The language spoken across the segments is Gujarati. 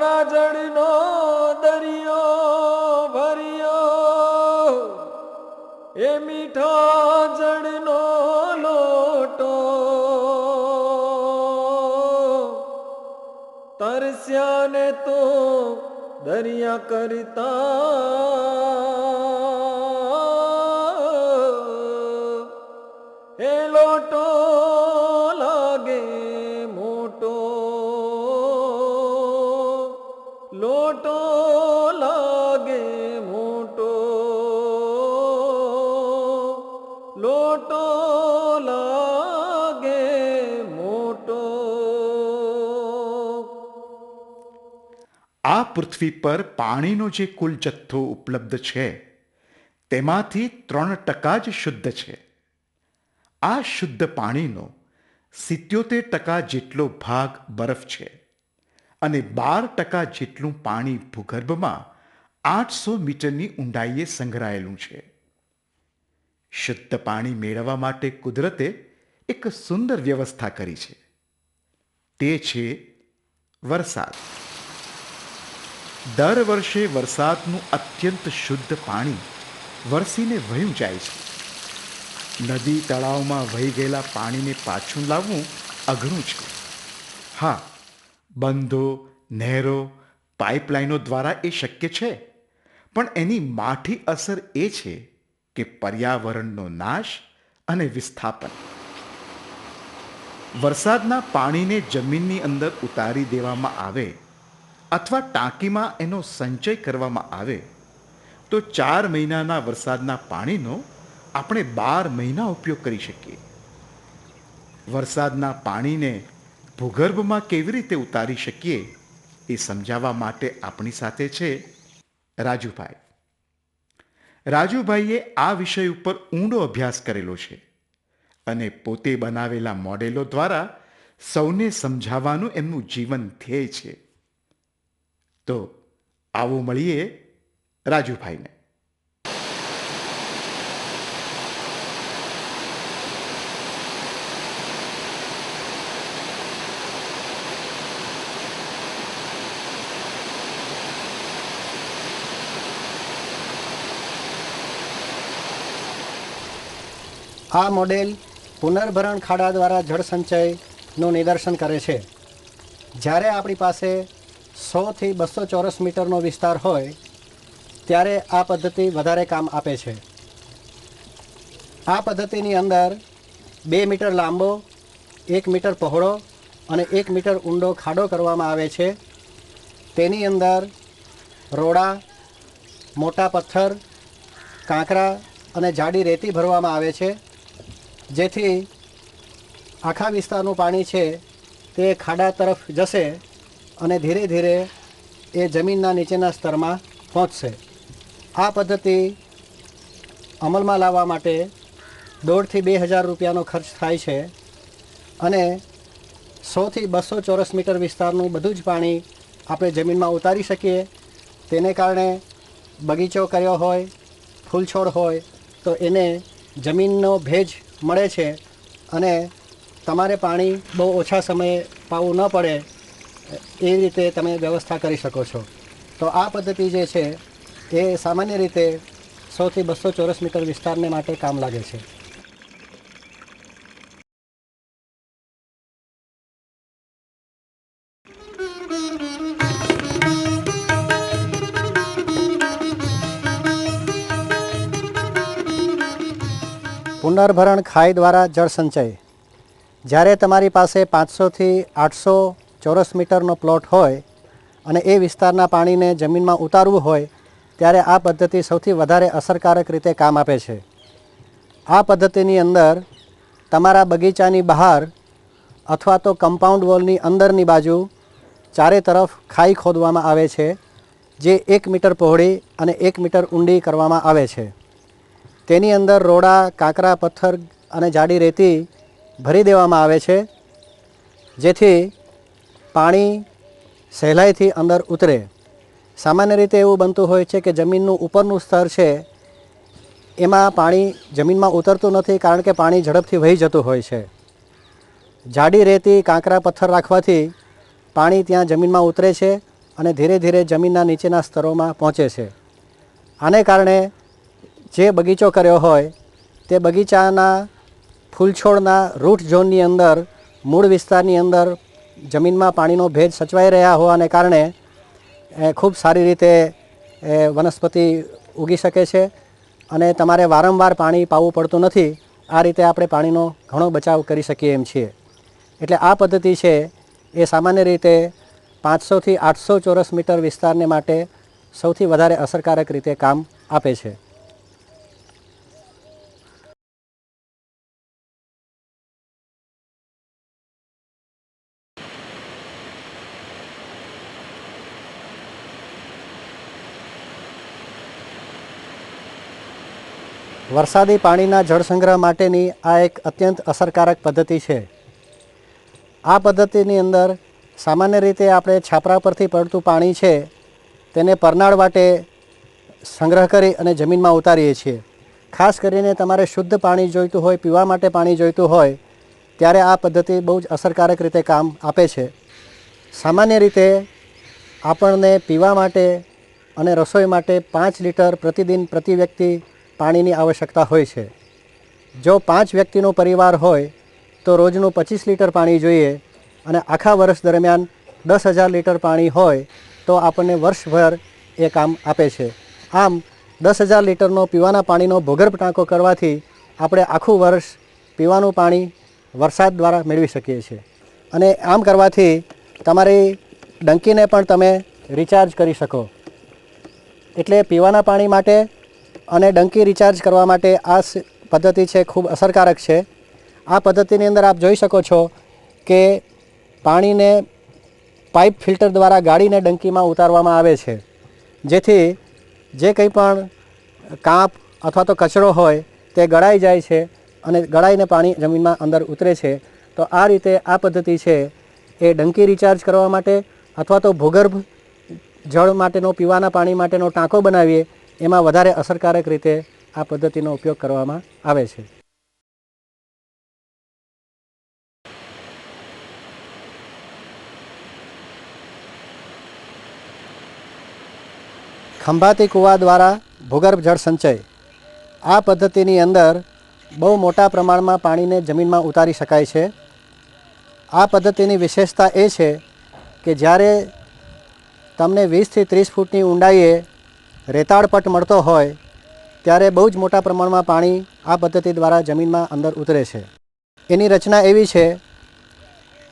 ગંગા જળનો દરિયો ભર્યો, એ મીઠા જળનો લોટો, તરસ્યા ને તો દરિયા કરતા, એ લોટો લાગે મોટો, લોટો લાગે મોટો, લોટો લાગે મોટો. આ પૃથ્વી પર પાણીનો જે કુલ જથ્થો ઉપલબ્ધ છે તેમાંથી 3% જ શુદ્ધ છે. આ શુદ્ધ પાણીનો 77% જેટલો ભાગ બરફ છે અને 12% જેટલું પાણી ભૂગર્ભમાં 800 મીટરની ઊંડાઈએ સંગ્રહાયેલું છે. શુદ્ધ પાણી મેળવવા માટે કુદરતે એક સુંદર વ્યવસ્થા કરી છે. તે છે વરસાદ. દર વર્ષે વરસાદનું અત્યંત શુદ્ધ પાણી વરસીને વહ્યું જાય છે. નદી તળાવમાં વહી ગયેલા પાણીને પાછું લાવવું અઘરું છે. હા, બંધો, નહેરો, પાઇપલાઇનો દ્વારા એ શક્ય છે, પણ એની માઠી અસર એ છે કે પર્યાવરણનો નાશ અને વિસ્થાપન. વરસાદના પાણીને જમીનની અંદર ઉતારી દેવામાં આવે અથવા ટાંકીમાં એનો સંચય કરવામાં આવે તો 4 મહિનાના વરસાદના પાણીનો આપણે 12 મહિના ઉપયોગ કરી શકીએ. વરસાદના પાણીને ભૂગર્ભમાં કેવી રીતે ઉતારી શકીએ એ સમજાવવા માટે આપણી સાથે છે રાજુભાઈ. રાજુભાઈએ આ વિષય ઉપર ઊંડો અભ્યાસ કરેલો છે અને પોતે બનાવેલા મોડેલો દ્વારા સૌને સમજાવવાનું એમનું જીવન ધ્યેય છે. તો આવો મળીએ રાજુભાઈને. આ મોડેલ પુનર્ભરણ ખાડા દ્વારા જળ સંચયનું નિદર્શન કરે છે. જ્યારે આપણી પાસે 100 થી 200 ચોરસ મીટરનો વિસ્તાર હોય ત્યારે આ પદ્ધતિ વધારે કામ આપે છે. આ પદ્ધતિની અંદર 2 મીટર લાંબો, 1 મીટર પહોળો અને 1 મીટર ઊંડો ખાડો કરવામાં આવે છે. તેની અંદર રોડા, મોટા પથ્થર, કાંકરા અને જાડી રેતી ભરવામાં આવે છે, જેથી આખા વિસ્તારનું પાણી છે તે ખાડા તરફ જશે અને ધીરે ધીરે એ જમીનના નીચેના સ્તરમાં પહોંચશે. આ પદ્ધતિ અમલમાં લાવવા માટે 1,500 થી 2,000 રૂપિયાનો ખર્ચ થાય છે અને 100 થી 200 ચોરસ મીટર વિસ્તારનું બધું જ પાણી આપણે જમીનમાં ઉતારી શકીએ. તેને કારણે બગીચો કર્યો હોય, ફૂલ છોડ હોય તો એને જમીનનો ભેજ મળે છે અને તમારે પાણી બહુ ઓછા સમયે પાવું ન પડે એ રીતે તમે વ્યવસ્થા કરી શકો છો. તો આ પદ્ધતિ જે છે એ સામાન્ય રીતે 100 થી 200 ચોરસ મીટર વિસ્તારને માટે કામ લાગે છે. પુનર્ભરણ ખાઈ દ્વારા જળ સંચય. જ્યારે તમારી પાસે 500 થી 800 ચોરસ મીટરનો પ્લોટ હોય અને એ વિસ્તારના પાણીને જમીનમાં ઉતારવું હોય ત્યારે આ પદ્ધતિ સૌથી વધારે અસરકારક રીતે કામ આપે છે. આ પદ્ધતિની અંદર તમારા બગીચાની બહાર અથવા તો કમ્પાઉન્ડ વોલની અંદરની બાજુ ચારે તરફ ખાઈ ખોદવામાં આવે છે, જે 1 મીટર પહોળી અને 1 મીટર ઊંડી કરવામાં આવે છે. તેની અંદર રોડા, કાંકરા, પથ્થર અને જાડી રેતી ભરી દેવામાં આવે છે, જેથી પાણી સહેલાઈથી અંદર ઉતરે. સામાન્ય રીતે એવું બનતું હોય છે કે જમીનનું ઉપરનું સ્તર છે એમાં પાણી જમીનમાં ઉતરતું નથી, કારણ કે પાણી ઝડપથી વહી જતું હોય છે. જાડી રેતી, કાંકરા, પથ્થર રાખવાથી પાણી ત્યાં જમીનમાં ઉતરે છે અને ધીરે ધીરે જમીનના નીચેના સ્તરોમાં પહોંચે છે. આને કારણે જે બગીચો કર્યો હોય તે બગીચાના ફૂલછોડના રૂટ ઝોનની અંદર, મૂળ વિસ્તારની અંદર જમીનમાં પાણીનો ભેજ સચવાઈ રહ્યા હોવાને કારણે ખૂબ સારી રીતે વનસ્પતિ ઉગી શકે છે અને તમારે વારંવાર પાણી પાવું પડતું નથી. આ રીતે આપણે પાણીનો ઘણો બચાવ કરી શકીએ એમ છીએ. એટલે આ પદ્ધતિ છે એ સામાન્ય રીતે 500 થી 800 ચોરસ મીટર વિસ્તારને માટે સૌથી વધારે અસરકારક રીતે કામ આપે છે. વરસાદી પાણીના જળ સંગ્રહ માટેની આ એક અત્યંત અસરકારક પદ્ધતિ છે. આ પદ્ધતિની અંદર સામાન્ય રીતે આપણે છાપરા પરથી પડતું પાણી છે તેને પરનાળ વાટે સંગ્રહ કરી અને જમીનમાં ઉતારીએ છીએ. ખાસ કરીને તમારે શુદ્ધ પાણી જોઈતું હોય, પીવા માટે પાણી જોઈતું હોય ત્યારે આ પદ્ધતિ બહુ જ અસરકારક રીતે કામ આપે છે. સામાન્ય રીતે આપણને પીવા માટે અને રસોઈ માટે 5 લીટર પ્રતિદિન પ્રતિ વ્યક્તિ પાણીની આવશ્યકતા હોય છે. જો 5 વ્યક્તિનો પરિવાર હોય તો રોજનું 25 લીટર પાણી જોઈએ અને આખા વર્ષ દરમિયાન 10,000 લીટર પાણી હોય તો આપણને વર્ષભર એ કામ આપે છે. આમ 10,000 લીટરનો પીવાના પાણીનો ભૂગર્ભ ટાંકો કરવાથી આપણે આખું વર્ષ પીવાનું પાણી વરસાદ દ્વારા મેળવી શકીએ છીએ. અને આમ કરવાથી તમારી ડંકીને પણ તમે રિચાર્જ કરી શકો. એટલે પીવાના પાણી માટે અને ડંકી રિચાર્જ કરવા માટે આ પદ્ધતિ છે ખૂબ અસરકારક છે. આ પદ્ધતિની અંદર આપ જોઈ શકો છો કે પાણીને પાઇપ ફિલ્ટર દ્વારા ગાળીને ડંકીમાં ઉતારવામાં આવે છે, જેથી જે કંઈ પણ કાંપ અથવા તો કચરો હોય તે ગળાઈ જાય છે અને ગળાઈને પાણી જમીનમાં અંદર ઉતરે છે. તો આ રીતે આ પદ્ધતિ છે એ ડંકી રિચાર્જ કરવા માટે અથવા તો ભૂગર્ભ જળ માટેનો, પીવાના પાણી માટેનો ટાંકો બનાવીએ એમાં વધારે અસરકારક રીતે આ પદ્ધતિનો ઉપયોગ કરવામાં આવે છે. ખંભાતી કૂવા દ્વારા ભૂગર્ભ જળ સંચય. આ પદ્ધતિની અંદર બહુ મોટા પ્રમાણમાં પાણીને જમીનમાં ઉતારી શકાય છે. આ પદ્ધતિની વિશેષતા એ છે કે જ્યારે તમને 20 થી 30 ફૂટની ઊંડાઈએ રેતાળ પટ મળતો હોય ત્યારે બહુ જ મોટા પ્રમાણમાં પાણી આ પદ્ધતિ દ્વારા જમીનમાં અંદર ઉતરે છે. એની રચના એવી છે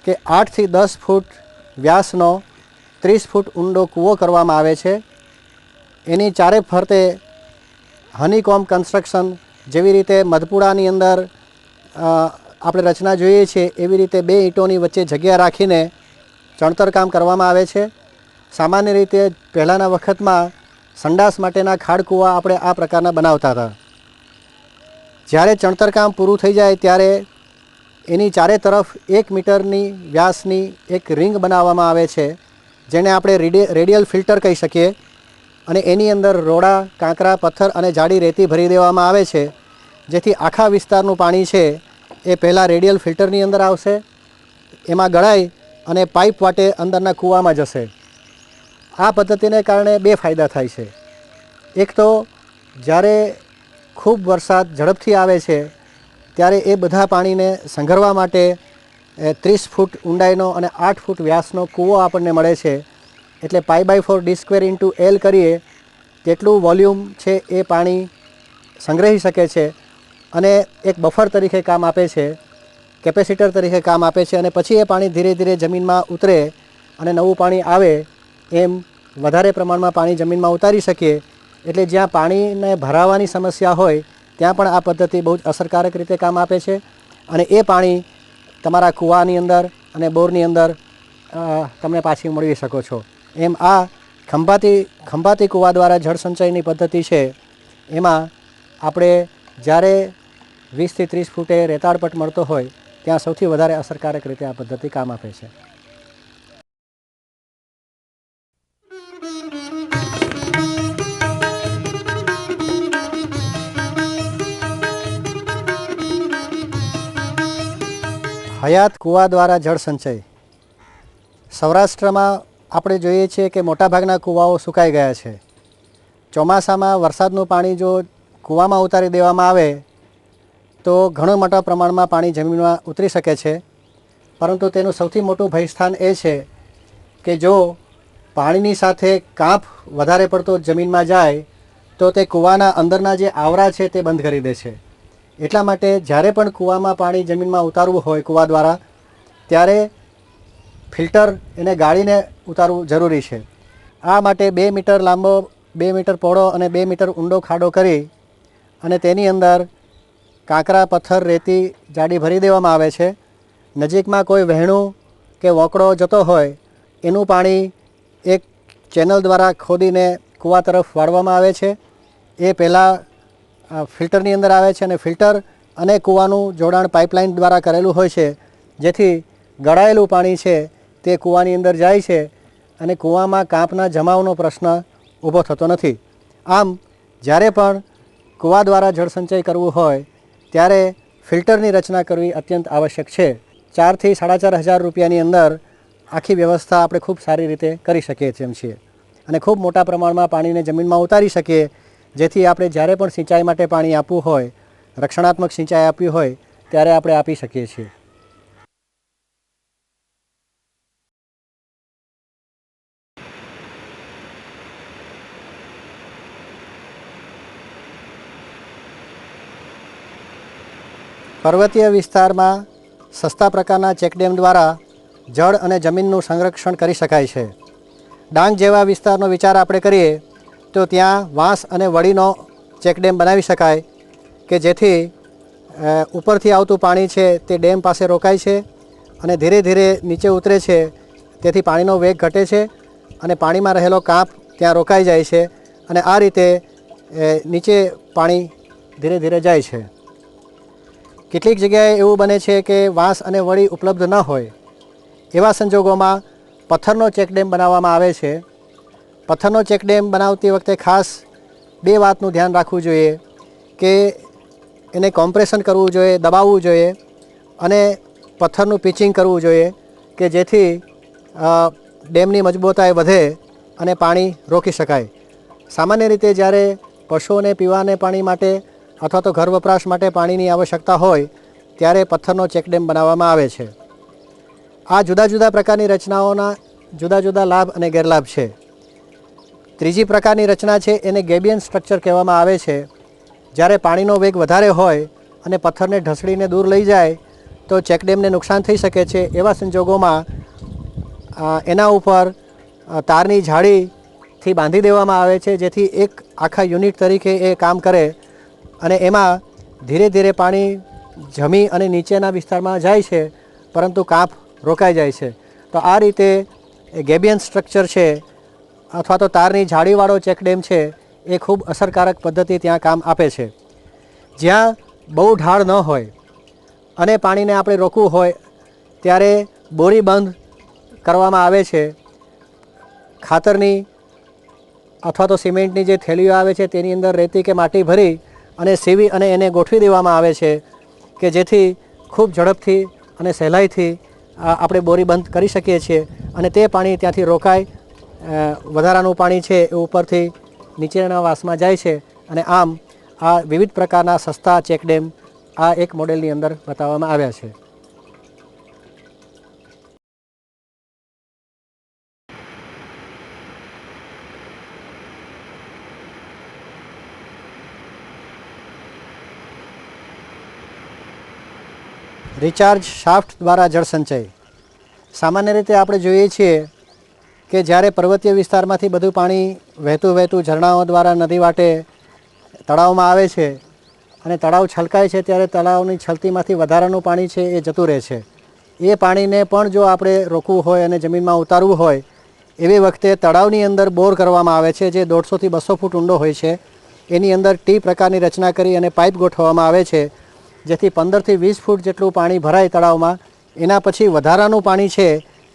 કે 8 થી 10 ફૂટ વ્યાસનો 30 ફૂટ ઊંડો કૂવો કરવામાં આવે છે. એની ચારે ફરતે હનીકોમ્બ કન્સ્ટ્રક્શન, જેવી રીતે મધપુડાની અંદર આપણે રચના જોઈએ છીએ એવી રીતે 2 ઈંટોની વચ્ચે જગ્યા રાખીને ચણતર કામ કરવામાં આવે છે. સામાન્ય રીતે પહેલાંના વખતમાં સંડાસ માટેના ખાડકૂવા આપણે આ પ્રકારના બનાવતા હતા. જ્યારે ચણતર કામ પૂરું થઈ જાય ત્યારે એની ચારે તરફ 1 મીટરની વ્યાસની એક રિંગ બનાવવામાં આવે છે, જેને આપણે રેડિયલ ફિલ્ટર કહી શકીએ. અને એની અંદર રોડા, કાંકરા, પથ્થર અને જાડી રેતી ભરી દેવામાં આવે છે, જેથી આખા વિસ્તારનું પાણી છે એ પહેલાં રેડિયલ ફિલ્ટરની અંદર આવશે, એમાં ગળાઈ અને પાઇપ વાટે અંદરના કૂવામાં જશે. આ પદ્ધતિને કારણે 2 ફાયદા થાય છે. એક તો જ્યારે ખૂબ વરસાદ ઝડપથી આવે છે ત્યારે એ બધા પાણીને સંઘરવા માટે 30 ફૂટ ઊંડાઈનો અને 8 ફૂટ વ્યાસનો કૂવો આપણને મળે છે. એટલે π/4 d² × L કરીએ તેટલું વોલ્યુમ છે એ પાણી સંગ્રહી શકે છે અને એક બફર તરીકે કામ આપે છે, કેપેસિટર તરીકે કામ આપે છે. અને પછી એ પાણી ધીરે ધીરે જમીનમાં ઉતરે અને નવું પાણી આવે એમ વધારે પ્રમાણમાં પાણી જમીનમાં ઉતારી શકીએ. એટલે જ્યાં પાણીને ભરાવાની સમસ્યા હોય ત્યાં પણ આ પદ્ધતિ બહુ જ અસરકારક રીતે કામ આપે છે. અને એ પાણી તમારા કૂવાની અંદર અને બોરની અંદર તમે પાછી મેળવી શકો છો. એમ આ ખંભાતી કૂવા દ્વારા જળ સંચયની પદ્ધતિ છે એમાં આપણે જ્યારે 20 થી 30 ફૂટે રેતાળપટ મળતો હોય ત્યાં સૌથી વધારે અસરકારક રીતે આ પદ્ધતિ કામ આપે છે. હયાત કૂવા દ્વારા જળ સંચય. સૌરાષ્ટ્રમાં આપણે જોઈએ છીએ કે મોટાભાગના કૂવાઓ સુકાઈ ગયા છે. ચોમાસામાં વરસાદનું પાણી જો કૂવામાં ઉતારી દેવામાં આવે તો ઘણું મોટા પ્રમાણમાં પાણી જમીનમાં ઉતરી શકે છે. પરંતુ તેનું સૌથી મોટું ભયસ્થાન એ છે કે જો પાણીની સાથે કાંપ વધારે પડતો જમીનમાં જાય તો તે કૂવાના અંદરના જે આવરા છે તે બંધ કરી દે છે. એટલા માટે જ્યારે પણ કૂવામાં પાણી જમીનમાં ઉતારવું હોય કૂવા દ્વારા, ત્યારે ફિલ્ટર એને ગાળીને ઉતારવું જરૂરી છે. આ માટે 2 મીટર લાંબો, 2 મીટર પહોળો અને 2 મીટર ઊંડો ખાડો કરી અને તેની અંદર કાંકરા, પથ્થર, રેતી જાડી ભરી દેવામાં આવે છે. નજીકમાં કોઈ વહેણું કે વોંકડો જતો હોય એનું પાણી એક ચેનલ દ્વારા ખોદીને કૂવા તરફ વાળવામાં આવે છે. એ પહેલાં ફિલ્ટરની અંદર આવે છે અને ફિલ્ટર અને કૂવાનું જોડાણ પાઇપલાઇન દ્વારા કરેલું હોય છે, જેથી ગળાયેલું પાણી છે તે કૂવાની અંદર જાય છે અને કૂવામાં કાંપના જમાવનો પ્રશ્ન ઊભો થતો નથી. આમ જ્યારે પણ કૂવા દ્વારા જળસંચય કરવું હોય ત્યારે ફિલ્ટરની રચના કરવી અત્યંત આવશ્યક છે. 4,000 થી 4,500 રૂપિયાની અંદર આખી વ્યવસ્થા આપણે ખૂબ સારી રીતે કરી શકીએ છીએ અને ખૂબ મોટા પ્રમાણમાં પાણીને જમીનમાં ઉતારી શકીએ, જેથી આપણે જ્યારે પણ સિંચાઈ માટે પાણી આપવું હોય, રક્ષણાત્મક સિંચાઈ આપવી હોય ત્યારે આપણે આપી શકીએ છીએ. પર્વતીય વિસ્તારમાં સસ્તા પ્રકારના ચેકડેમ દ્વારા જળ અને જમીનનું સંરક્ષણ કરી શકાય છે. ડાંગ જેવા વિસ્તારનો વિચાર આપણે કરીએ તો ત્યાં વાંસ અને વડીનો ચેકડેમ બનાવી શકાય કે જેથી ઉપરથી આવતું પાણી છે તે ડેમ પાસે રોકાય છે અને ધીરે ધીરે નીચે ઉતરે છે. તેથી પાણીનો વેગ ઘટે છે અને પાણીમાં રહેલો કાંપ ત્યાં રોકાઈ જાય છે અને આ રીતે નીચે પાણી ધીરે ધીરે જાય છે. કેટલીક જગ્યાએ એવું બને છે કે વાંસ અને વડી ઉપલબ્ધ ન હોય. એવા સંજોગોમાં પથ્થરનો ચેકડેમ બનાવવામાં આવે છે. પથ્થરનો ચેકડેમ બનાવતી વખતે ખાસ 2 વાતનું ધ્યાન રાખવું જોઈએ કે એને કોમ્પ્રેશન કરવું જોઈએ, દબાવવું જોઈએ અને પથ્થરનું પિચિંગ કરવું જોઈએ કે જેથી ડેમની મજબૂતાઈ વધે અને પાણી રોકી શકાય. સામાન્ય રીતે જ્યારે પશુઓને પીવાને પાણી માટે અથવા તો ઘર વપરાશ માટે પાણીની આવશ્યકતા હોય ત્યારે પથ્થરનો ચેકડેમ બનાવવામાં આવે છે. આ જુદા જુદા પ્રકારની રચનાઓના જુદા જુદા લાભ અને ગેરલાભ છે. ત્રીજી પ્રકારની રચના છે એને ગેબિયન સ્ટ્રક્ચર કહેવામાં આવે છે. જ્યારે પાણીનો વેગ વધારે હોય અને પથ્થરને ઢસડીને દૂર લઈ જાય તો ચેકડેમને નુકસાન થઈ શકે છે. એવા સંજોગોમાં એના ઉપર તારની જાળીથી બાંધી દેવામાં આવે છે, જેથી એક આખા યુનિટ તરીકે એ કામ કરે અને એમાં ધીરે ધીરે પાણી જમી અને નીચેના વિસ્તારમાં જાય છે, પરંતુ કાંપ રોકાઈ જાય છે. તો આ રીતે ગેબિયન સ્ટ્રક્ચર છે અથવા તો તારની જાળીવાળો ચેકડેમ છે એ ખૂબ અસરકારક પદ્ધતિ ત્યાં કામ આપે છે. જ્યાં બહુ ઢાળ ન હોય અને પાણીને આપણે રોકવું હોય ત્યારે બોરી બંધ કરવામાં આવે છે. ખાતરની અથવા તો સિમેન્ટની જે થેલીઓ આવે છે તેની અંદર રેતી કે માટી ભરી અને સીવી અને એને ગોઠવી દેવામાં આવે છે કે જેથી ખૂબ ઝડપથી અને સહેલાઈથી આપણે બોરી બંધ કરી શકીએ છીએ અને તે પાણી ત્યાંથી રોકાય. વધારાનું પાણી છે એ ઉપરથી નીચેના વાસમાં જાય છે અને આમ આ વિવિધ પ્રકારના સસ્તા ચેકડેમ આ એક મોડેલની અંદર બતાવવામાં આવ્યા છે. રિચાર્જ શાફ્ટ દ્વારા જળસંચય. સામાન્ય રીતે આપણે જોઈએ છીએ કે જ્યારે પર્વતીય વિસ્તારમાંથી બધું પાણી વહેતું વહેતું ઝરણાઓ દ્વારા નદી વાટે તળાવમાં આવે છે અને તળાવ છલકાય છે ત્યારે તળાવની છલતીમાંથી વધારાનું પાણી છે એ જતું રહે છે. એ પાણીને પણ જો આપણે રોકવું હોય અને જમીનમાં ઉતારવું હોય એવી વખતે તળાવની અંદર બોર કરવામાં આવે છે, જે 150 થી 200 ફૂટ ઊંડો હોય છે. એની અંદર ટી પ્રકારની રચના કરી અને પાઇપ ગોઠવવામાં આવે છે, જેથી 15 થી 20 ફૂટ જેટલું પાણી ભરાય તળાવમાં. એના પછી વધારાનું પાણી છે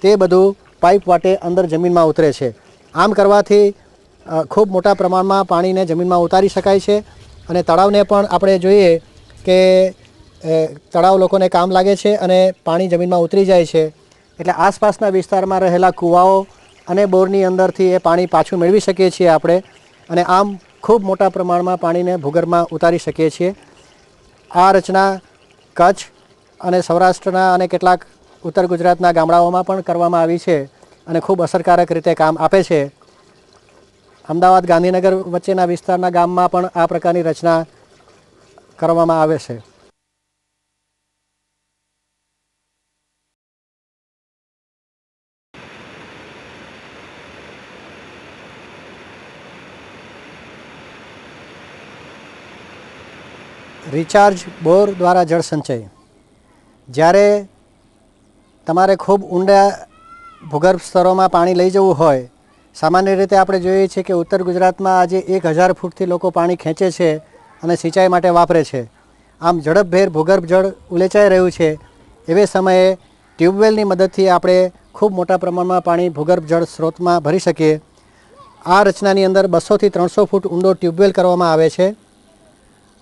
તે બધું પાઇપ વાટે અંદર જમીનમાં ઉતરે છે. આમ કરવાથી ખૂબ મોટા પ્રમાણમાં પાણીને જમીનમાં ઉતારી શકાય છે અને તળાવને પણ આપણે જોઈએ કે તળાવ લોકોને કામ લાગે છે અને પાણી જમીનમાં ઉતરી જાય છે. એટલે આસપાસના વિસ્તારમાં રહેલા કૂવાઓ અને બોરની અંદરથી એ પાણી પાછું મેળવી શકીએ છીએ આપણે, અને આમ ખૂબ મોટા પ્રમાણમાં પાણીને ભૂગર્ભમાં ઉતારી શકીએ છીએ. આ રચના કચ્છ અને સૌરાષ્ટ્રના અને કેટલાક ઉત્તર ગુજરાતના ગામડાઓમાં પણ કરવામાં આવી છે અને ખૂબ અસરકારક રીતે કામ આપે છે. અમદાવાદ ગાંધીનગર વચ્ચેના વિસ્તારના ગામમાં પણ આ પ્રકારની રચના કરવામાં આવે છે. રિચાર્જ બોર દ્વારા જળ સંચય. જ્યારે તમારે ખૂબ ઊંડા ભૂગર્ભ સ્તરોમાં પાણી લઈ જવું હોય, સામાન્ય રીતે આપણે જોઈએ છીએ કે ઉત્તર ગુજરાતમાં આજે 1000 ફૂટથી લોકો પાણી ખેંચે છે અને સિંચાઈ માટે વાપરે છે. આમ ઝડપભેર ભૂગર્ભ જળ ઉલેચાઈ રહ્યું છે. એવે સમયે ટ્યુબવેલની મદદથી આપણે ખૂબ મોટા પ્રમાણમાં પાણી ભૂગર્ભ જળ સ્ત્રોતમાં ભરી શકીએ. આ રચનાની અંદર 200 થી 300 ફૂટ ઊંડો ટ્યુબવેલ કરવામાં આવે છે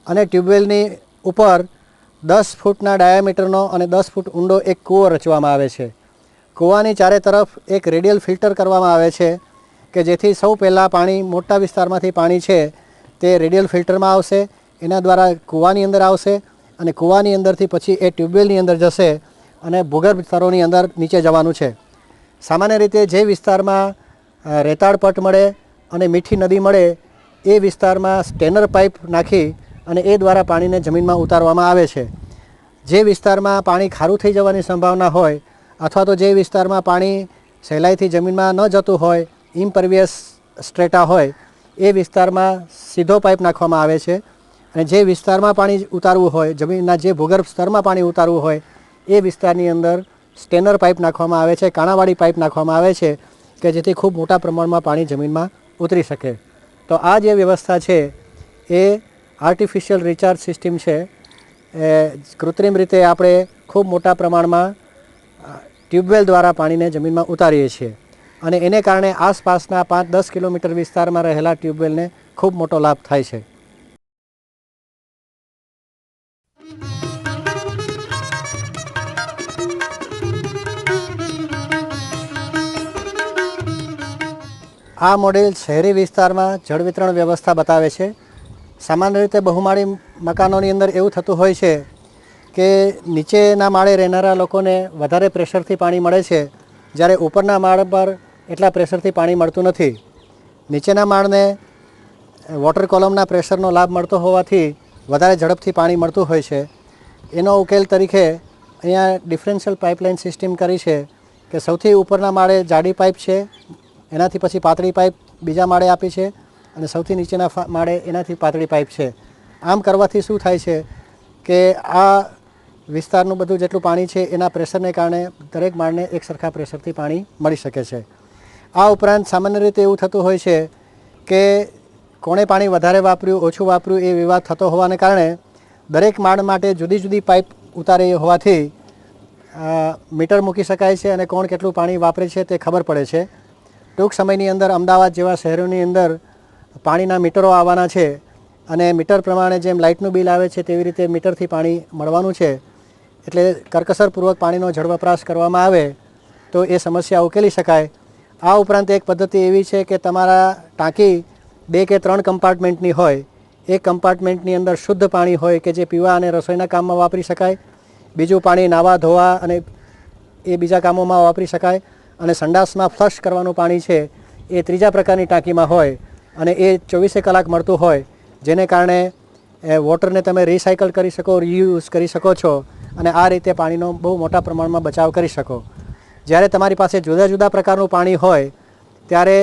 અને ટ્યુબવેલની ઉપર 10 ફૂટના ડાયામીટરનો અને 10 ફૂટ ઊંડો એક કૂવો રચવામાં આવે છે. કૂવાની ચારે તરફ એક રેડિયલ ફિલ્ટર કરવામાં આવે છે કે જેથી સૌ પહેલાં પાણી મોટા વિસ્તારમાંથી પાણી છે તે રેડિયલ ફિલ્ટરમાં આવશે, એના દ્વારા કૂવાની અંદર આવશે અને કૂવાની અંદરથી પછી એ ટ્યુબવેલની અંદર જશે અને ભૂગર્ભ સ્તરોની અંદર નીચે જવાનું છે. સામાન્ય રીતે જે વિસ્તારમાં રેતાળ પટ મળે અને મીઠી નદી મળે એ વિસ્તારમાં સ્ટેનર પાઇપ નાખી અને એ દ્વારા પાણીને જમીનમાં ઉતારવામાં આવે છે. જે વિસ્તારમાં પાણી ખારું થઈ જવાની સંભાવના હોય અથવા તો જે વિસ્તારમાં પાણી સહેલાઈથી જમીનમાં ન જતું હોય, ઇમ્પરવિયસ સ્ટ્રેટા હોય, એ વિસ્તારમાં સીધો પાઇપ નાખવામાં આવે છે અને જે વિસ્તારમાં પાણી ઉતારવું હોય, જમીનના જે ભૂગર્ભ સ્તરમાં પાણી ઉતારવું હોય એ વિસ્તારની અંદર સ્ટેનર પાઇપ નાખવામાં આવે છે, કાણાવાળી પાઇપ નાખવામાં આવે છે કે જેથી ખૂબ મોટા પ્રમાણમાં પાણી જમીનમાં ઉતરી શકે. તો આ જે વ્યવસ્થા છે એ આર્ટિફિશિયલ રિચાર્જ સિસ્ટમ છે. કૃત્રિમ રીતે આપણે ખૂબ મોટા પ્રમાણમાં ટ્યુબવેલ દ્વારા પાણીને જમીનમાં ઉતારીએ છીએ અને એને કારણે આસપાસના 5-10 કિલોમીટર વિસ્તારમાં રહેલા ટ્યુબવેલને ખૂબ મોટો લાભ થાય છે. આ મોડેલ શહેરી વિસ્તારમાં જળ વિતરણ વ્યવસ્થા બતાવે છે. સામાન્ય રીતે બહુમાળી મકાનોની અંદર એવું થતું હોય છે કે નીચેના માળે રહેનારા લોકોને વધારે પ્રેશરથી પાણી મળે છે, જ્યારે ઉપરના માળ પર એટલા પ્રેશરથી પાણી મળતું નથી. નીચેના માળને વોટર કોલમના પ્રેશરનો લાભ મળતો હોવાથી વધારે ઝડપથી પાણી મળતું હોય છે. એનો ઉકેલ તરીકે અહીંયા ડિફરન્શિયલ પાઇપલાઇન સિસ્ટમ કરી છે કે સૌથી ઉપરના માળે જાડી પાઇપ છે, એનાથી પછી પાતળી પાઇપ બીજા માળે આપી છે અને સૌથી નીચેના માળે એનાથી પાતળી પાઇપ છે. આમ કરવાથી શું થાય છે કે આ વિસ્તારનું બધું જેટલું પાણી છે એના પ્રેશરને કારણે દરેક માળને એક સરખા પ્રેશરથી પાણી મળી શકે છે. આ ઉપરાંત સામાન્ય રીતે એવું થતું હોય છે કે કોણે પાણી વધારે વાપર્યું, ઓછું વાપર્યું એ વિવાદ થતો હોવાને કારણે દરેક માળ માટે જુદી જુદી પાઇપ ઉતારી હોવાથી મીટર મૂકી શકાય છે અને કોણ કેટલું પાણી વાપરે છે તે ખબર પડે છે. ટૂંક સમયની અંદર અમદાવાદ જેવા શહેરોની અંદર પાણીના મીટરો આવવાના છે અને મીટર પ્રમાણે જેમ લાઇટનું બિલ આવે છે તેવી રીતે મીટરથી પાણી મળવાનું છે. એટલે કરકસરપૂર્વક પાણીનો જળ વપરાશ કરવામાં આવે તો એ સમસ્યા ઉકેલી શકાય. આ ઉપરાંત એક પદ્ધતિ એવી છે કે તમારા ટાંકી 2 કે 3 કમ્પાર્ટમેન્ટની હોય. એક કમ્પાર્ટમેન્ટની અંદર શુદ્ધ પાણી હોય કે જે પીવા અને રસોઈના કામમાં વાપરી શકાય, બીજું પાણી નાહવા ધોવા અને એ બીજા કામોમાં વાપરી શકાય, અને સંડાસમાં ફ્લશ કરવાનું પાણી છે એ ત્રીજા પ્રકારની ટાંકીમાં હોય અને એ 24 કલાક મળતું હોય, જેને કારણે વોટરને તમે રિસાયકલ કરી શકો, રીયુઝ કરી શકો છો અને આ રીતે પાણીનો બહુ મોટા પ્રમાણમાં બચાવ કરી શકો. જ્યારે તમારી પાસે જુદા જુદા પ્રકારનું પાણી હોય ત્યારે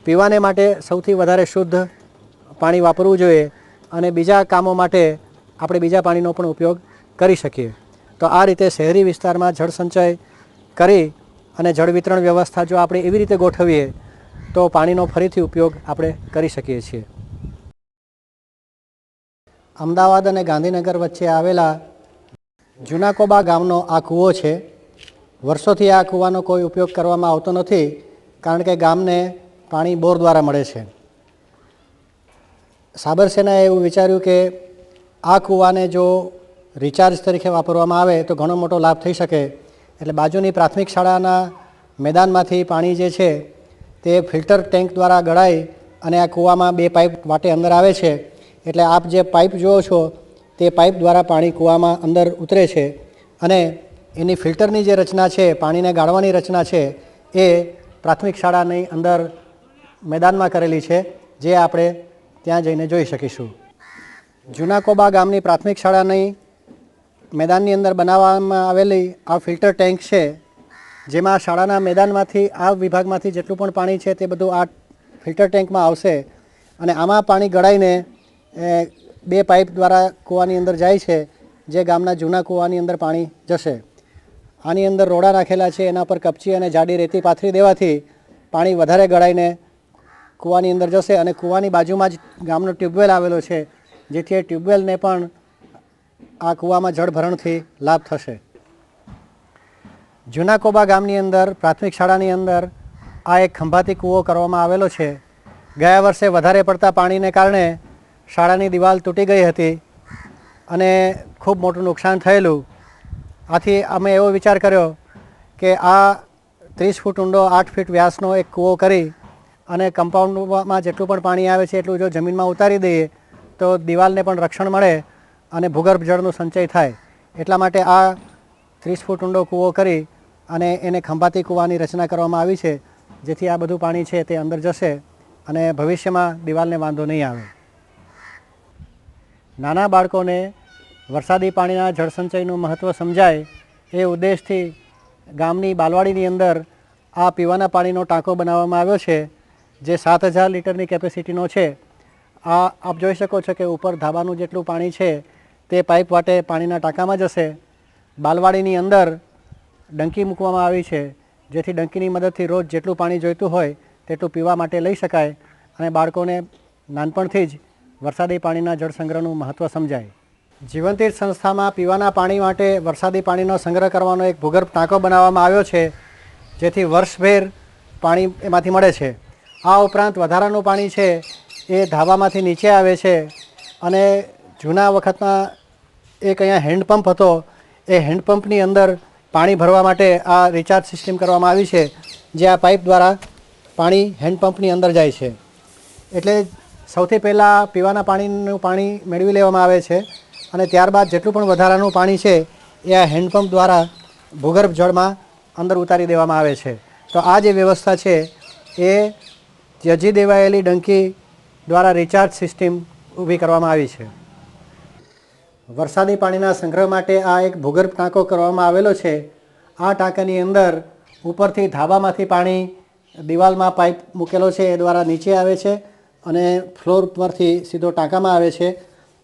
પીવાને માટે સૌથી વધારે શુદ્ધ પાણી વાપરવું જોઈએ અને બીજા કામો માટે આપણે બીજા પાણીનો પણ ઉપયોગ કરી શકીએ. તો આ રીતે શહેરી વિસ્તારમાં જળ સંચય કરી અને જળ વિતરણ વ્યવસ્થા જો આપણે એવી રીતે ગોઠવીએ તો પાણીનો ફરીથી ઉપયોગ આપણે કરી શકીએ છીએ. અમદાવાદ અને ગાંધીનગર વચ્ચે આવેલા જૂના કોબા ગામનો આ કૂવો છે. વર્ષોથી આ કૂવાનો કોઈ ઉપયોગ કરવામાં આવતો નથી કારણ કે ગામને પાણી બોર દ્વારા મળે છે. સાબરસેનાએ એવું વિચાર્યું કે આ કૂવાને જો રિચાર્જ તરીકે વાપરવામાં આવે તો ઘણો મોટો લાભ થઈ શકે. એટલે બાજુની પ્રાથમિક શાળાના મેદાનમાંથી પાણી જે છે તે ફિલ્ટર ટેન્ક દ્વારા ગળાઈ અને આ કૂવામાં 2 પાઇપ વાટે અંદર આવે છે. એટલે આપ જે પાઇપ જુઓ છો તે પાઇપ દ્વારા પાણી કૂવામાં અંદર ઉતરે છે અને એની ફિલ્ટરની જે રચના છે, પાણીને ગાળવાની રચના છે, એ પ્રાથમિક શાળાની અંદર મેદાનમાં કરેલી છે, જે આપણે ત્યાં જઈને જોઈ શકીશું. જૂના કોબા ગામની પ્રાથમિક શાળાની મેદાનની અંદર બનાવવામાં આવેલી આ ફિલ્ટર ટેન્ક છે, જેમાં શાળાના મેદાનમાંથી આ વિભાગમાંથી જેટલું પણ પાણી છે તે બધું આ ફિલ્ટર ટેન્કમાં આવશે અને આમાં પાણી ગળાઈને 2 પાઇપ દ્વારા કૂવાની અંદર જાય છે, જે ગામના જૂના કૂવાની અંદર પાણી જશે. આની અંદર રોડા નાખેલા છે, એના પર કપચી અને જાડી રેતી પાથરી દેવાથી પાણી વધારે ગળાઈને કૂવાની અંદર જશે અને કૂવાની બાજુમાં જ ગામનો ટ્યુબવેલ આવેલો છે, જેથી એ ટ્યુબવેલને પણ આ કૂવામાં જળભરણથી લાભ થશે. જૂના કોબા ગામની અંદર પ્રાથમિક શાળાની અંદર આ એક ખંભાતી કૂવો કરવામાં આવેલો છે. ગયા વર્ષે વધારે પડતા પાણીને કારણે શાળાની દિવાલ તૂટી ગઈ હતી અને ખૂબ મોટું નુકસાન થયેલું. આથી અમે એવો વિચાર કર્યો કે આ 30 ફૂટ ઊંડો 8 ફીટ વ્યાસનો એક કૂવો કરી અને કમ્પાઉન્ડમાં જેટલું પણ પાણી આવે છે એટલું જો જમીનમાં ઉતારી દઈએ તો દિવાલને પણ રક્ષણ મળે અને ભૂગર્ભ જળનો સંચય થાય. એટલા માટે આ 30 ફૂટ ઊંડો કૂવો કરી અને એને ખંભાતી કૂવાની રચના કરવામાં આવી છે, જેથી આ બધું પાણી છે તે અંદર જશે અને ભવિષ્યમાં દિવાલને વાંધો નહીં આવે. નાના બાળકોને વરસાદી પાણીના જળસંચયનું મહત્ત્વ સમજાય એ ઉદ્દેશથી ગામની બાલવાડીની અંદર આ પીવાના પાણીનો ટાંકો બનાવવામાં આવ્યો છે, જે 7000 લીટરની કેપેસિટીનો છે. આ આપ જોઈ શકો છો કે ઉપર ધાબાનું જેટલું પાણી છે તે પાઇપ વાટે પાણીના ટાંકામાં જશે. બાલવાડીની અંદર ડંકી મૂકવામાં આવી છે, જેથી ડંકીની મદદથી રોજ જેટલું પાણી જોઈતું હોય તેટલું પીવા માટે લઈ શકાય અને બાળકોને નાનપણથી જ વરસાદી પાણીના જળ સંગ્રહનું મહત્ત્વ સમજાય. જીવનતીર્થ સંસ્થામાં પીવાના પાણી માટે વરસાદી પાણીનો સંગ્રહ કરવાનો એક ભૂગર્ભ ટાંકો બનાવવામાં આવ્યો છે, જેથી વર્ષભર પાણી એમાંથી મળે છે. આ ઉપરાંત વધારાનું પાણી છે એ ધાબામાંથી નીચે આવે છે અને જૂના વખતમાં એક અહીંયા હેન્ડપંપ હતો, એ હેન્ડપંપની અંદર પાણી ભરવા માટે આ રિચાર્જ સિસ્ટમ કરવામાં આવી છે, જે આ પાઇપ દ્વારા પાણી હેન્ડપંપની અંદર જાય છે. એટલે સૌથી પહેલાં પીવાના પાણીનું પાણી મેળવી લેવામાં આવે છે અને ત્યારબાદ જેટલું પણ વધારાનું પાણી છે એ આ હેન્ડપંપ દ્વારા ભૂગર્ભ જળમાં અંદર ઉતારી દેવામાં આવે છે. તો આ જે વ્યવસ્થા છે એ ત્યજી દેવાયેલી ડંકી દ્વારા રિચાર્જ સિસ્ટમ ઊભી કરવામાં આવી છે. વરસાદી પાણીના સંગ્રહ માટે આ એક ભૂગર્ભ ટાંકો કરવામાં આવેલો છે. આ ટાંકાની અંદર ઉપરથી ધાબામાંથી પાણી દિવાલમાં પાઇપ મૂકેલો છે એ દ્વારા નીચે આવે છે અને ફ્લોર પરથી સીધો ટાંકામાં આવે છે.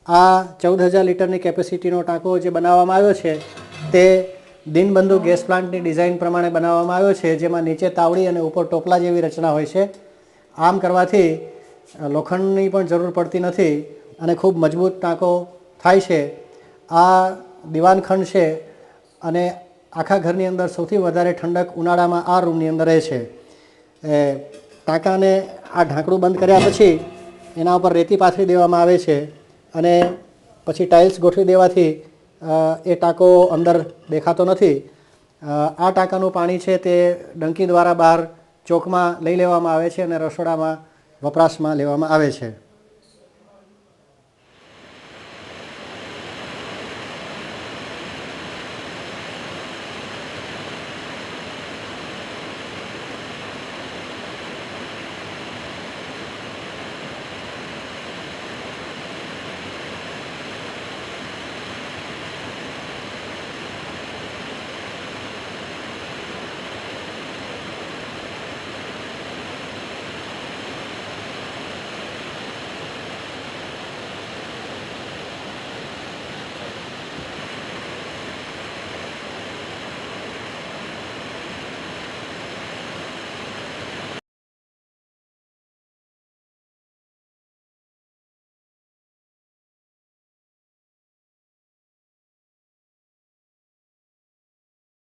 આ 14000 લીટરની કેપેસિટીનો ટાંકો જે બનાવવામાં આવ્યો છે તે દીનબંધુ ગેસ પ્લાન્ટની ડિઝાઇન પ્રમાણે બનાવવામાં આવ્યો છે, જેમાં નીચે તાવડી અને ઉપર ટોપલા જેવી રચના હોય છે. આમ કરવાથી લોખંડની પણ જરૂર પડતી નથી અને ખૂબ મજબૂત ટાંકો થાય છે. આ દિવાનખંડ છે અને આખા ઘરની અંદર સૌથી વધારે ઠંડક ઉનાળામાં આ રૂમની અંદર રહે છે. ટાંકાને આ ઢાંકણું બંધ કર્યા પછી એના ઉપર રેતી પાથરી દેવામાં આવે છે અને પછી ટાઇલ્સ ગોઠવી દેવાથી એ ટાંકો અંદર દેખાતો નથી. આ ટાંકાનું પાણી છે તે ડંકી દ્વારા બહાર ચોકમાં લઈ લેવામાં આવે છે અને રસોડામાં વપરાશમાં લેવામાં આવે છે.